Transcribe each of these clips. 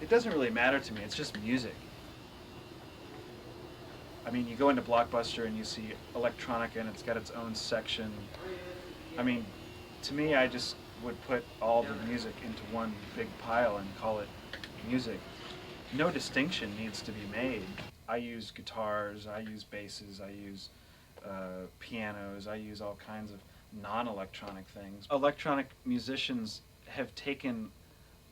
It doesn't really matter to me. It's just music. I mean, you go into Blockbuster and you see electronica and it's got its own section. I mean, to me, I just would put all the music into one big pile and call it music. No distinction needs to be made. I use guitars, I use basses, I use pianos, I use all kinds of non-electronic things. Electronic musicians have taken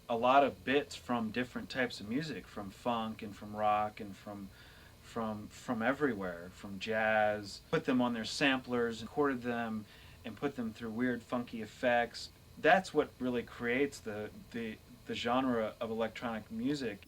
a lot of bits from different types of music, from funk and from rock and from everywhere, from jazz, put them on their samplers, recorded them, and put them through weird funky effects. That's what really creates the genre of electronic music.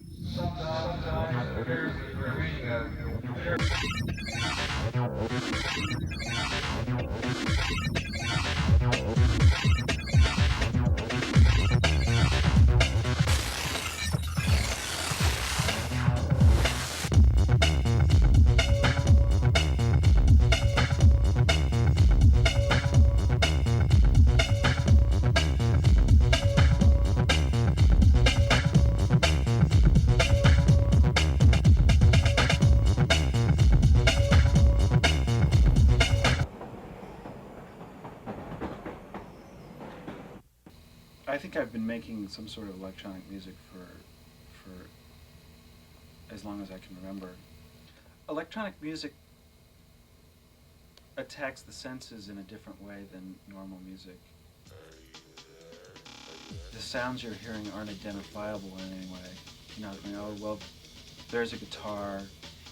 I think I've been making some sort of electronic music for as long as I can remember. Electronic music attacks the senses in a different way than normal music. The sounds you're hearing aren't identifiable in any way. You know, oh, well, there's a guitar.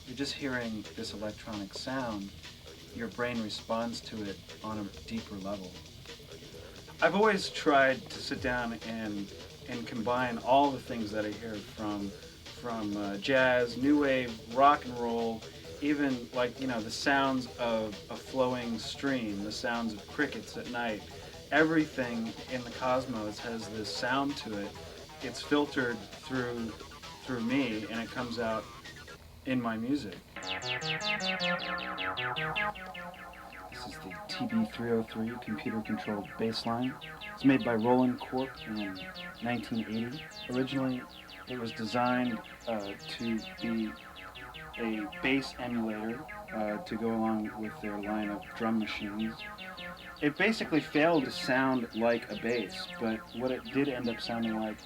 You're just hearing this electronic sound. Your brain responds to it on a deeper level. I've always tried to sit down and combine all the things that I hear from jazz, new wave, rock and roll, even like, you know, the sounds of a flowing stream, the sounds of crickets at night. Everything in the cosmos has this sound to it. It's filtered through me, and it comes out in my music. This is the TB303 computer-controlled bass line. It's made by Roland Corp in 1980. Originally, it was designed to be a bass emulator to go along with their line of drum machines. It basically failed to sound like a bass, but what it did end up sounding like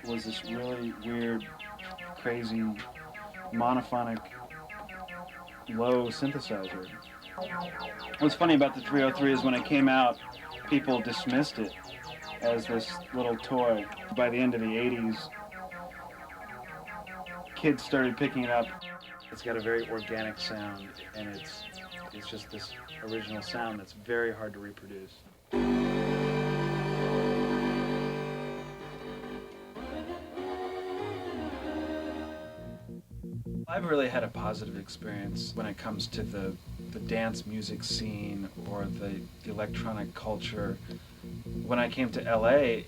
was this really weird, crazy, monophonic, low synthesizer. What's funny about the 303 is when it came out, people dismissed it as this little toy. By the end of the 80s, kids started picking it up. It's got a very organic sound, and it's just this original sound that's very hard to reproduce. I've really had a positive experience when it comes to the dance music scene or the electronic culture. When I came to LA,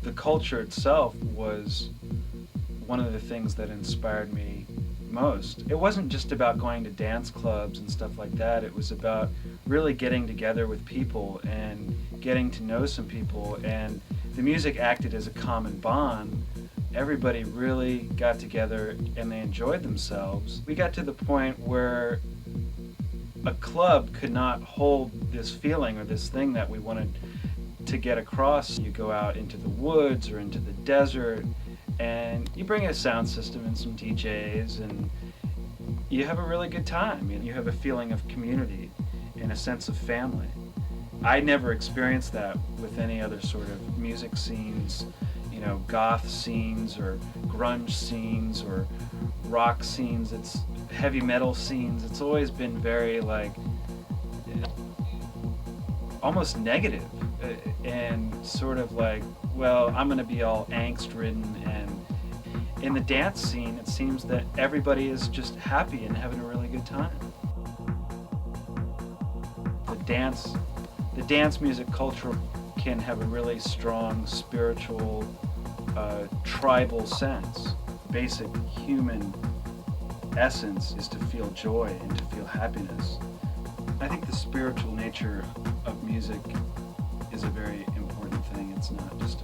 the culture itself was one of the things that inspired me most. It wasn't just about going to dance clubs and stuff like that. It was about really getting together with people and getting to know some people, and the music acted as a common bond. Everybody really got together and they enjoyed themselves. We got to the point where a club could not hold this feeling or this thing that we wanted to get across. You go out into the woods or into the desert and you bring a sound system and some DJs and you have a really good time. You have a feeling of community and a sense of family. I never experienced that with any other sort of music scenes, you know, goth scenes or grunge scenes or rock scenes. It's heavy metal scenes. It's always been very like almost negative and sort of like, well, I'm gonna be all angst ridden. And in the dance scene, it seems that everybody is just happy and having a really good time. The dance music culture can have a really strong spiritual, tribal sense. Basic human essence is to feel joy and to feel happiness. I think the spiritual nature of music is a very important thing. It's not just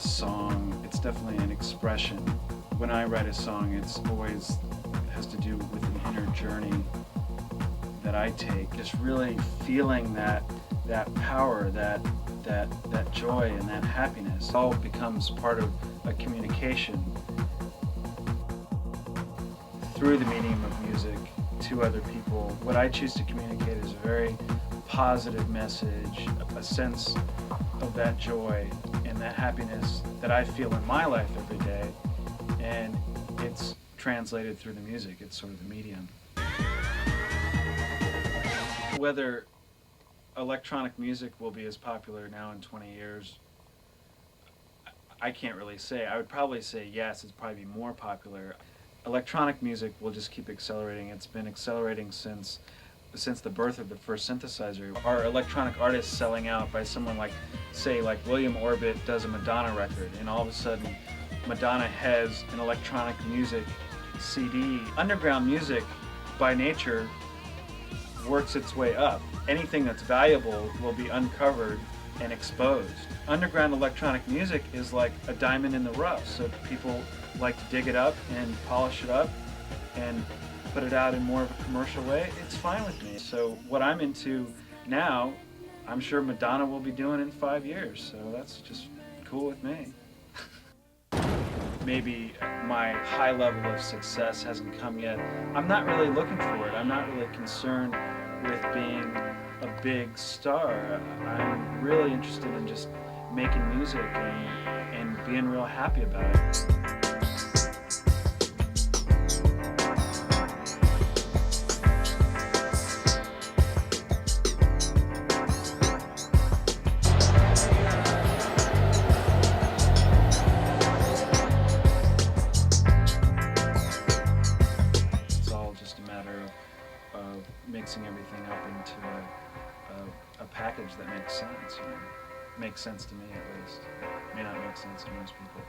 a song. It's definitely an expression. When I write a song, it's always has to do with an inner journey that I take. Just really feeling that power, that joy and that happiness. It all becomes part of a communication through the medium of music to other people. What I choose to communicate is a very positive message, a sense of that joy and that happiness that I feel in my life every day, and it's translated through the music. It's sort of the medium. Whether electronic music will be as popular now in 20 years, I can't really say. I would probably say yes, it's probably be more popular. Electronic music will just keep accelerating. It's been accelerating since the birth of the first synthesizer. Are electronic artists selling out by someone like, say, like William Orbit does a Madonna record, and all of a sudden Madonna has an electronic music CD. Underground music, by nature, works its way up. Anything that's valuable will be uncovered and exposed. Underground electronic music is like a diamond in the rough, so people like to dig it up and polish it up and put it out in more of a commercial way. It's fine with me. So what I'm into now, I'm sure Madonna will be doing in 5 years, so that's just cool with me. Maybe my high level of success hasn't come yet. I'm not really looking for it. I'm not really concerned with being a big star. I'm really interested in just making music and being real happy about it. It's all just a matter of mixing everything up into a package that makes sense, you know. Makes sense to me, at least. May not make sense to most people.